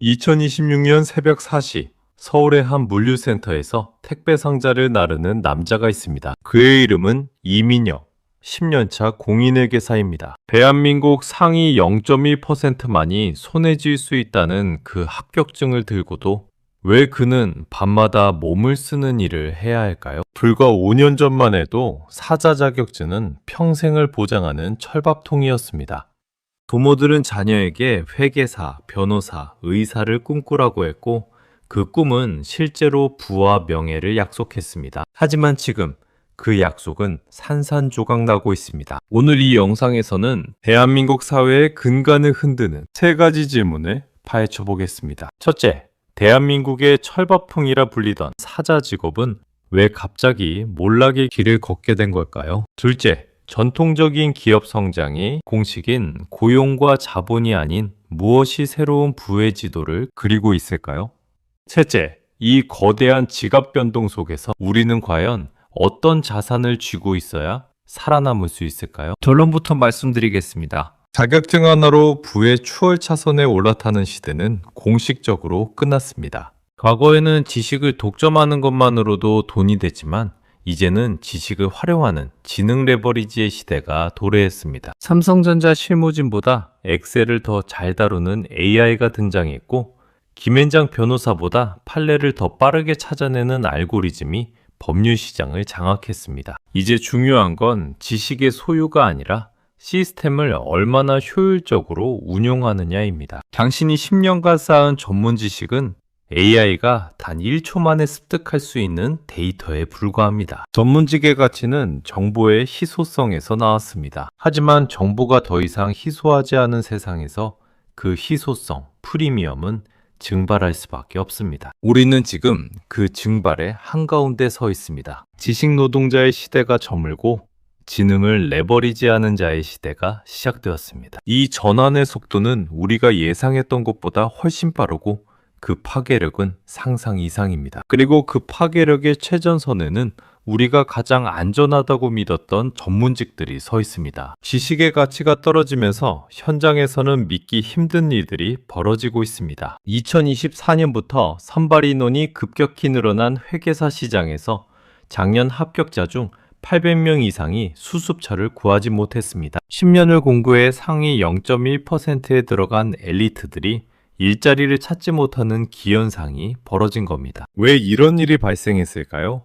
2026년 새벽 4시 서울의 한 물류센터에서 택배 상자를 나르는 남자가 있습니다. 그의 이름은 이민혁, 10년차 공인회계사입니다. 대한민국 상위 0.1%만이 손에 쥘 수 있다는 그 합격증을 들고도 왜 그는 밤마다 몸을 쓰는 일을 해야 할까요? 불과 5년 전만 해도 사자 자격증은 평생을 보장하는 철밥통이었습니다. 부모들은 자녀에게 회계사, 변호사, 의사를 꿈꾸라고 했고 그 꿈은 실제로 부와 명예를 약속했습니다. 하지만 지금 그 약속은 산산조각 나고 있습니다. 오늘 이 영상에서는 대한민국 사회의 근간을 흔드는 세 가지 질문을 파헤쳐 보겠습니다. 첫째, 대한민국의 철밥통이라 불리던 사자 직업은 왜 갑자기 몰락의 길을 걷게 된 걸까요? 둘째, 전통적인 기업 성장이 공식인 고용과 자본이 아닌 무엇이 새로운 부의 지도를 그리고 있을까요? 셋째, 이 거대한 지갑 변동 속에서 우리는 과연 어떤 자산을 쥐고 있어야 살아남을 수 있을까요? 결론부터 말씀드리겠습니다. 자격증 하나로 부의 추월차선에 올라타는 시대는 공식적으로 끝났습니다. 과거에는 지식을 독점하는 것만으로도 돈이 됐지만 이제는 지식을 활용하는 지능 레버리지의 시대가 도래했습니다. 삼성전자 실무진보다 엑셀을 더 잘 다루는 AI가 등장했고 김앤장 변호사보다 판례를 더 빠르게 찾아내는 알고리즘이 법률 시장을 장악했습니다. 이제 중요한 건 지식의 소유가 아니라 시스템을 얼마나 효율적으로 운용하느냐입니다. 당신이 10년간 쌓은 전문 지식은 AI가 단 1초 만에 습득할 수 있는 데이터에 불과합니다. 전문직의 가치는 정보의 희소성에서 나왔습니다. 하지만 정보가 더 이상 희소하지 않은 세상에서 그 희소성, 프리미엄은 증발할 수밖에 없습니다. 우리는 지금 그 증발의 한가운데 서 있습니다. 지식 노동자의 시대가 저물고 지능을 레버리지하는 자의 시대가 시작되었습니다. 이 전환의 속도는 우리가 예상했던 것보다 훨씬 빠르고 그 파괴력은 상상 이상입니다. 그리고 그 파괴력의 최전선에는 우리가 가장 안전하다고 믿었던 전문직들이 서 있습니다. 지식의 가치가 떨어지면서 현장에서는 믿기 힘든 일들이 벌어지고 있습니다. 2024년부터 선발 인원이 급격히 늘어난 회계사 시장에서 작년 합격자 중 800명 이상이 수습처를 구하지 못했습니다. 10년을 공부해 상위 0.1%에 들어간 엘리트들이 일자리를 찾지 못하는 기현상이 벌어진 겁니다. 왜 이런 일이 발생했을까요?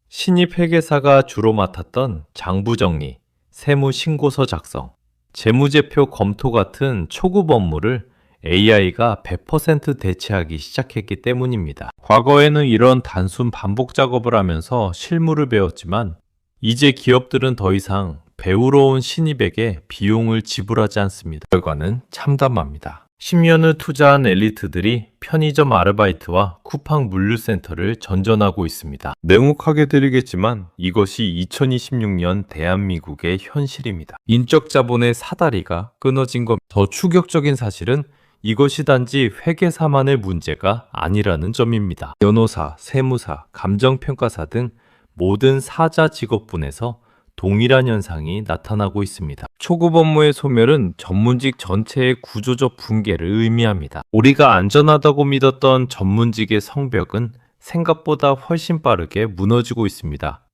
신입 회계사가 주로 맡았던 장부 정리, 세무 신고서 작성, 재무제표 검토 같은 초급 업무를 AI가 100% 대체하기 시작했기 때문입니다. 과거에는 이런 단순 반복 작업을 하면서 실무를 배웠지만 이제 기업들은 더 이상 배우러 온 신입에게 비용을 지불하지 않습니다. 결과는 참담합니다. 10년을 투자한 엘리트들이 편의점 아르바이트와 쿠팡 물류센터를 전전하고 있습니다. 냉혹하게 드리겠지만 이것이 2026년 대한민국의 현실입니다. 인적 자본의 사다리가 끊어진 것. 더 충격적인 사실은 이것이 단지 회계사만의 문제가 아니라는 점입니다. 변호사, 세무사, 감정평가사 등 모든 사자 직업군에서 동일한 현상이 나타나고 있습니다. 초급 업무의 소멸은 전문직 전체의 구조적 붕괴를 의미합니다. 우리가 안전하다고 믿었던 전문직의 성벽은 생각보다 훨씬 빠르게 무너지고 있습니다.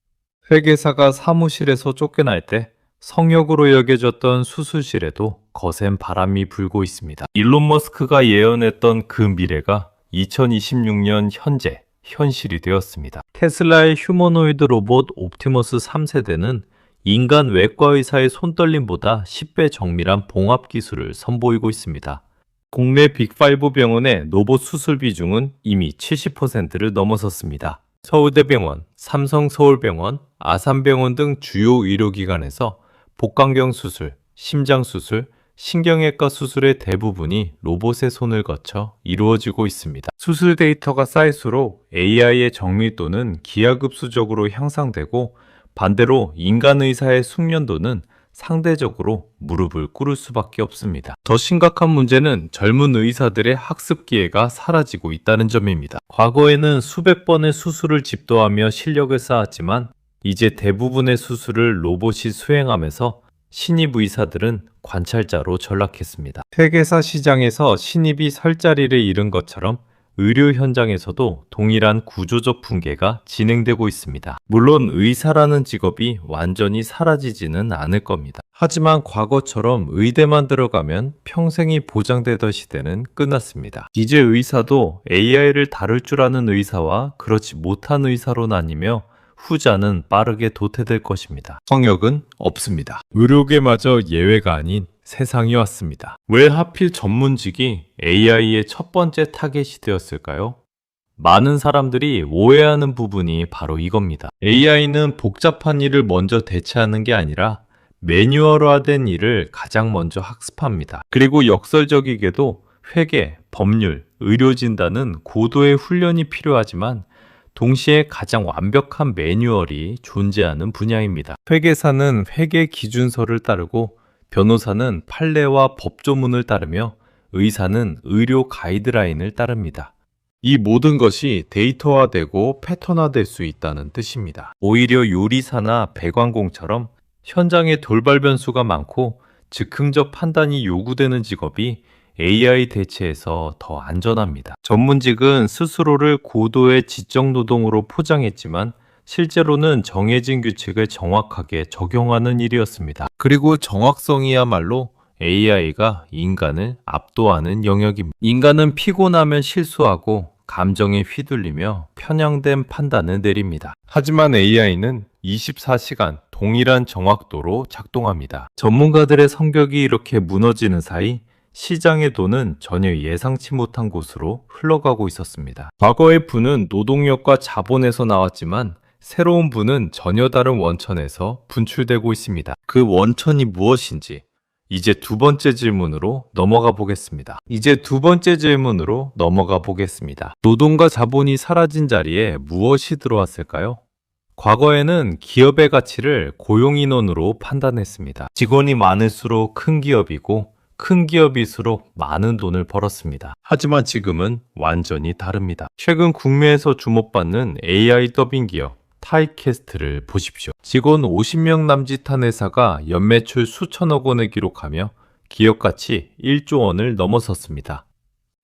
회계사가 사무실에서 쫓겨날 때 성역으로 여겨졌던 수술실에도 거센 바람이 불고 있습니다. 일론 머스크가 예언했던 그 미래가 2026년 현재 현실이 되었습니다. 테슬라의 휴머노이드 로봇 옵티머스 3세대는 인간 외과의사의 손떨림보다 10배 정밀한 봉합 기술을 선보이고 있습니다. 국내 빅5 병원의 로봇 수술 비중은 이미 70%를 넘어섰습니다. 서울대병원, 삼성서울병원, 아산병원 등 주요 의료기관에서 복강경 수술, 심장 수술, 신경외과 수술의 대부분이 로봇의 손을 거쳐 이루어지고 있습니다. 수술 데이터가 쌓일수록 AI의 정밀도는 기하급수적으로 향상되고 반대로 인간 의사의 숙련도는 상대적으로 무릎을 꿇을 수밖에 없습니다. 더 심각한 문제는 젊은 의사들의 학습 기회가 사라지고 있다는 점입니다. 과거에는 수백 번의 수술을 집도하며 실력을 쌓았지만 이제 대부분의 수술을 로봇이 수행하면서 신입 의사들은 관찰자로 전락했습니다. 회계사 시장에서 신입이 설 자리를 잃은 것처럼 의료 현장에서도 동일한 구조적 붕괴가 진행되고 있습니다. 물론 의사라는 직업이 완전히 사라지지는 않을 겁니다. 하지만 과거처럼 의대만 들어가면 평생이 보장되던 시대는 끝났습니다. 이제 의사도 AI를 다룰 줄 아는 의사와 그렇지 못한 의사로 나뉘며 후자는 빠르게 도태될 것입니다. 성역은 없습니다. 의료계마저 예외가 아닌 세상이 왔습니다. 왜 하필 전문직이 AI의 첫 번째 타겟이 되었을까요? 많은 사람들이 오해하는 부분이 바로 이겁니다. AI는 복잡한 일을 먼저 대체하는 게 아니라 매뉴얼화된 일을 가장 먼저 학습합니다. 그리고 역설적이게도 회계, 법률, 의료진단은 고도의 훈련이 필요하지만 동시에 가장 완벽한 매뉴얼이 존재하는 분야입니다. 회계사는 회계 기준서를 따르고 변호사는 판례와 법조문을 따르며 의사는 의료 가이드라인을 따릅니다. 이 모든 것이 데이터화되고 패턴화될 수 있다는 뜻입니다. 오히려 요리사나 배관공처럼 현장에 돌발 변수가 많고 즉흥적 판단이 요구되는 직업이 AI 대체에서 더 안전합니다. 전문직은 스스로를 고도의 지적 노동으로 포장했지만 실제로는 정해진 규칙을 정확하게 적용하는 일이었습니다. 그리고 정확성이야말로 AI가 인간을 압도하는 영역입니다. 인간은 피곤하면 실수하고 감정에 휘둘리며 편향된 판단을 내립니다. 하지만 AI는 24시간 동일한 정확도로 작동합니다. 전문가들의 성격이 이렇게 무너지는 사이 시장의 돈은 전혀 예상치 못한 곳으로 흘러가고 있었습니다. 과거의 부는 노동력과 자본에서 나왔지만 새로운 부는 전혀 다른 원천에서 분출되고 있습니다. 그 원천이 무엇인지 이제 두 번째 질문으로 넘어가 보겠습니다. 노동과 자본이 사라진 자리에 무엇이 들어왔을까요? 과거에는 기업의 가치를 고용인원으로 판단했습니다. 직원이 많을수록 큰 기업이고 큰 기업일수록 많은 돈을 벌었습니다. 하지만 지금은 완전히 다릅니다. 최근 국내에서 주목받는 AI 더빙 기업 타이캐스트를 보십시오. 직원 50명 남짓한 회사가 연매출 수천억 원을 기록하며 기업 가치 1조 원을 넘어섰습니다.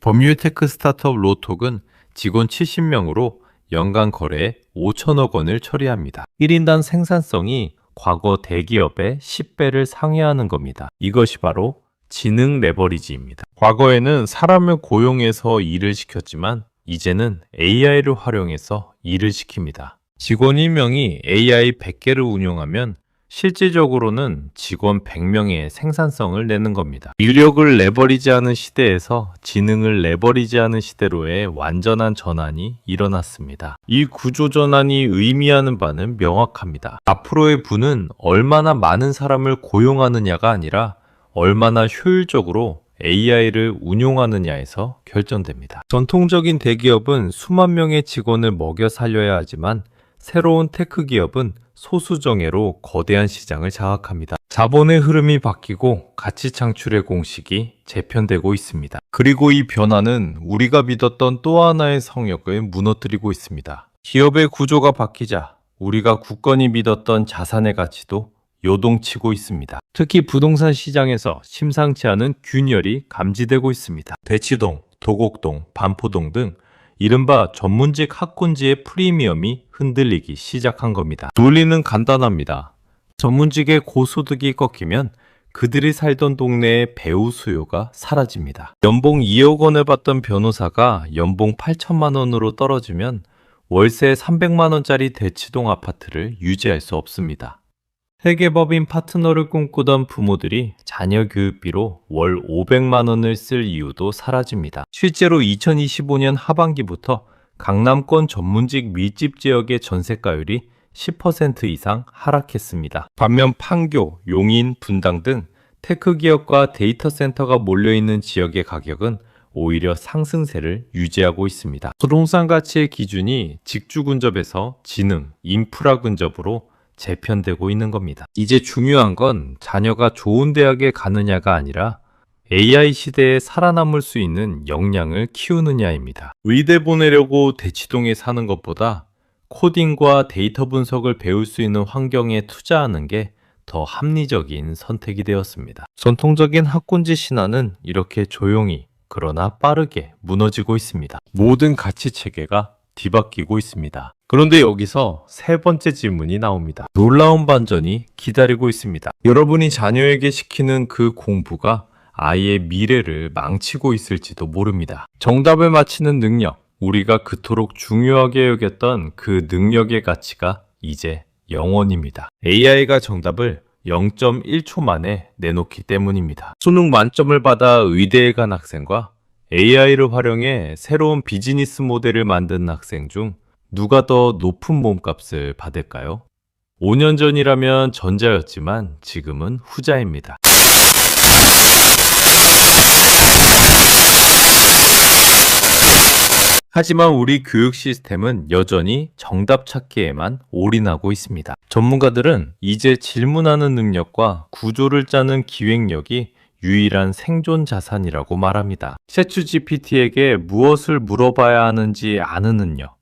법률 테크 스타트업 로톡은 직원 70명으로 연간 거래 5천억 원을 처리합니다. 1인당 생산성이 과거 대기업의 10배를 상회하는 겁니다. 이것이 바로 지능 레버리지입니다. 과거에는 사람을 고용해서 일을 시켰지만 이제는 AI를 활용해서 일을 시킵니다. 직원 1명이 AI 100개를 운용하면 실질적으로는 직원 100명의 생산성을 내는 겁니다. 인력을 레버리지하는 시대에서 지능을 레버리지하는 시대로의 완전한 전환이 일어났습니다. 이 구조 전환이 의미하는 바는 명확합니다. 앞으로의 부는 얼마나 많은 사람을 고용하느냐가 아니라 얼마나 효율적으로 AI를 운용하느냐에서 결정됩니다. 전통적인 대기업은 수만 명의 직원을 먹여 살려야 하지만 새로운 테크 기업은 소수 정예로 거대한 시장을 장악합니다. 자본의 흐름이 바뀌고 가치 창출의 공식이 재편되고 있습니다. 그리고 이 변화는 우리가 믿었던 또 하나의 성역을 무너뜨리고 있습니다. 기업의 구조가 바뀌자 우리가 굳건히 믿었던 자산의 가치도 요동치고 있습니다. 특히 부동산 시장에서 심상치 않은 균열이 감지되고 있습니다. 대치동, 도곡동, 반포동 등 이른바 전문직 학군지의 프리미엄이 흔들리기 시작한 겁니다. 논리는 간단합니다. 전문직의 고소득이 꺾이면 그들이 살던 동네의 배우 수요가 사라집니다. 연봉 2억 원을 받던 변호사가 연봉 8천만 원으로 떨어지면 월세 300만 원짜리 대치동 아파트를 유지할 수 없습니다. 회계법인 파트너를 꿈꾸던 부모들이 자녀 교육비로 월 500만 원을 쓸 이유도 사라집니다. 실제로 2025년 하반기부터 강남권 전문직 밀집 지역의 전세가율이 10% 이상 하락했습니다. 반면 판교, 용인, 분당 등 테크 기업과 데이터 센터가 몰려있는 지역의 가격은 오히려 상승세를 유지하고 있습니다. 부동산 가치의 기준이 직주 근접에서 지능, 인프라 근접으로 재편되고 있는 겁니다. 이제 중요한 건 자녀가 좋은 대학에 가느냐가 아니라 AI 시대에 살아남을 수 있는 역량을 키우느냐입니다. 의대 보내려고 대치동에 사는 것보다 코딩과 데이터 분석을 배울 수 있는 환경에 투자하는 게 더 합리적인 선택이 되었습니다. 전통적인 학군지 신화는 이렇게 조용히 그러나 빠르게 무너지고 있습니다. 모든 가치 체계가 뒤바뀌고 있습니다. 그런데 여기서 세 번째 질문이 나옵니다. 놀라운 반전이 기다리고 있습니다. 여러분이 자녀에게 시키는 그 공부가 아이의 미래를 망치고 있을지도 모릅니다. 정답을 맞히는 능력, 우리가 그토록 중요하게 여겼던 그 능력의 가치가 이제 0원입니다. AI가 정답을 0.1초 만에 내놓기 때문입니다. 수능 만점을 받아 의대에 간 학생과 AI를 활용해 새로운 비즈니스 모델을 만든 학생 중 누가 더 높은 몸값을 받을까요? 5년 전이라면 전자였지만 지금은 후자입니다. 하지만 우리 교육 시스템은 여전히 정답 찾기에만 올인하고 있습니다. 전문가들은 이제 질문하는 능력과 구조를 짜는 기획력이 유일한 생존 자산이라고 말합니다. 챗GPT에게 무엇을 물어봐야 하는지 아는 능력,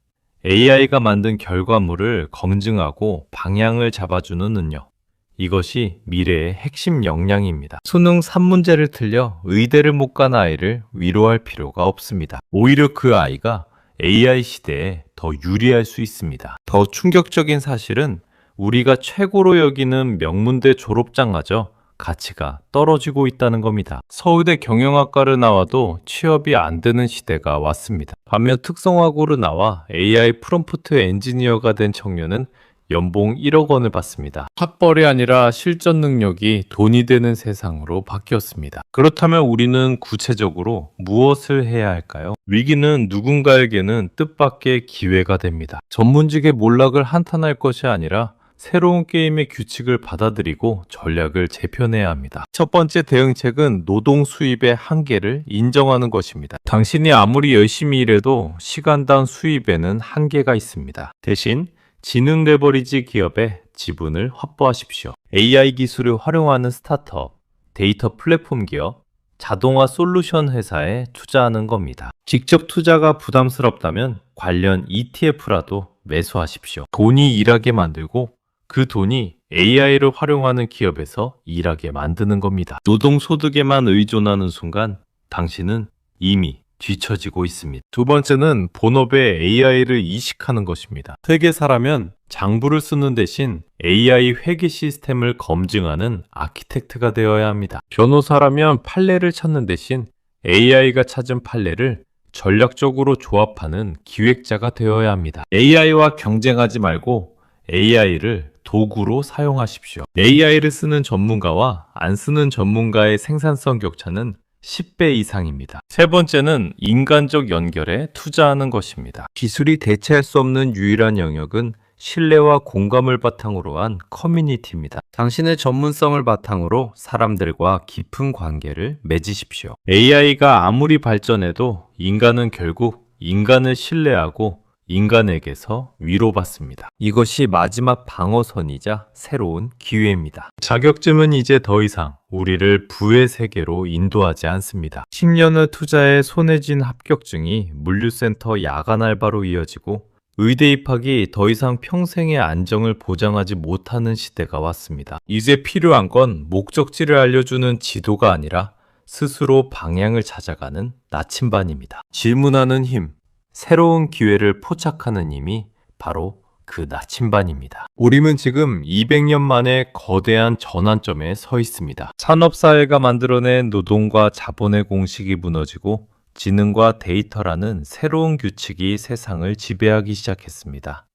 AI가 만든 결과물을 검증하고 방향을 잡아주는 능력, 이것이 미래의 핵심 역량입니다. 수능 3문제를 틀려 의대를 못 간 아이를 위로할 필요가 없습니다. 오히려 그 아이가 AI 시대에 더 유리할 수 있습니다. 더 충격적인 사실은 우리가 최고로 여기는 명문대 졸업장마저 가치가 떨어지고 있다는 겁니다. 서울대 경영학과를 나와도 취업이 안 되는 시대가 왔습니다. 반면 특성화고를 나와 AI 프롬프트 엔지니어가 된 청년은 연봉 1억 원을 받습니다. 학벌이 아니라 실전 능력이 돈이 되는 세상으로 바뀌었습니다. 그렇다면 우리는 구체적으로 무엇을 해야 할까요? 위기는 누군가에게는 뜻밖의 기회가 됩니다. 전문직의 몰락을 한탄할 것이 아니라 새로운 게임의 규칙을 받아들이고 전략을 재편해야 합니다. 첫 번째 대응책은 노동 수입의 한계를 인정하는 것입니다. 당신이 아무리 열심히 일해도 시간당 수입에는 한계가 있습니다. 대신 지능 레버리지 기업의 지분을 확보하십시오. AI 기술을 활용하는 스타트업, 데이터 플랫폼 기업, 자동화 솔루션 회사에 투자하는 겁니다. 직접 투자가 부담스럽다면 관련 ETF라도 매수하십시오. 돈이 일하게 만들고 그 돈이 AI를 활용하는 기업에서 일하게 만드는 겁니다. 노동소득에만 의존하는 순간 당신은 이미 뒤처지고 있습니다. 두 번째는 본업에 AI를 이식하는 것입니다. 회계사라면 장부를 쓰는 대신 AI 회계 시스템을 검증하는 아키텍트가 되어야 합니다. 변호사라면 판례를 찾는 대신 AI가 찾은 판례를 전략적으로 조합하는 기획자가 되어야 합니다. AI와 경쟁하지 말고 AI를 도구로 사용하십시오. AI를 쓰는 전문가와 안 쓰는 전문가의 생산성 격차는 10배 이상입니다. 세 번째는 인간적 연결에 투자하는 것입니다. 기술이 대체할 수 없는 유일한 영역은 신뢰와 공감을 바탕으로 한 커뮤니티입니다. 당신의 전문성을 바탕으로 사람들과 깊은 관계를 맺으십시오. AI가 아무리 발전해도 인간은 결국 인간을 신뢰하고 인간에게서 위로받습니다. 이것이 마지막 방어선이자 새로운 기회입니다. 자격증은 이제 더 이상 우리를 부의 세계로 인도하지 않습니다. 10년을 투자해 손에 쥔 합격증이 물류센터 야간 알바로 이어지고 의대 입학이 더 이상 평생의 안정을 보장하지 못하는 시대가 왔습니다. 이제 필요한 건 목적지를 알려주는 지도가 아니라 스스로 방향을 찾아가는 나침반입니다. 질문하는 힘, 새로운 기회를 포착하는 힘이 바로 그 나침반입니다. 우리는 지금 200년 만에 거대한 전환점에 서 있습니다. 산업사회가 만들어낸 노동과 자본의 공식이 무너지고 지능과 데이터라는 새로운 규칙이 세상을 지배하기 시작했습니다.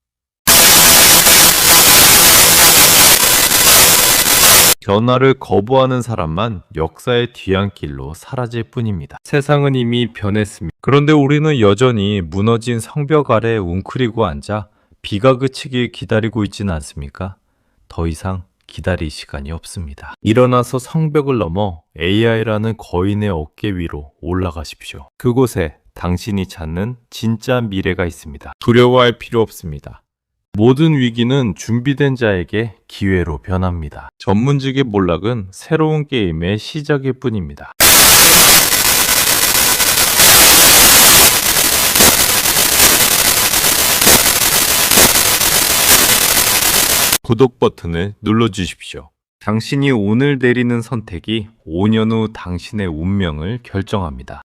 변화를 거부하는 사람만 역사의 뒤안길로 사라질 뿐입니다. 세상은 이미 변했습니다. 그런데 우리는 여전히 무너진 성벽 아래 웅크리고 앉아 비가 그치길 기다리고 있지는 않습니까? 더 이상 기다릴 시간이 없습니다. 일어나서 성벽을 넘어 AI라는 거인의 어깨 위로 올라가십시오. 그곳에 당신이 찾는 진짜 미래가 있습니다. 두려워할 필요 없습니다. 모든 위기는 준비된 자에게 기회로 변합니다. 전문직의 몰락은 새로운 게임의 시작일 뿐입니다. 구독 버튼을 눌러주십시오. 당신이 오늘 내리는 선택이 5년 후 당신의 운명을 결정합니다.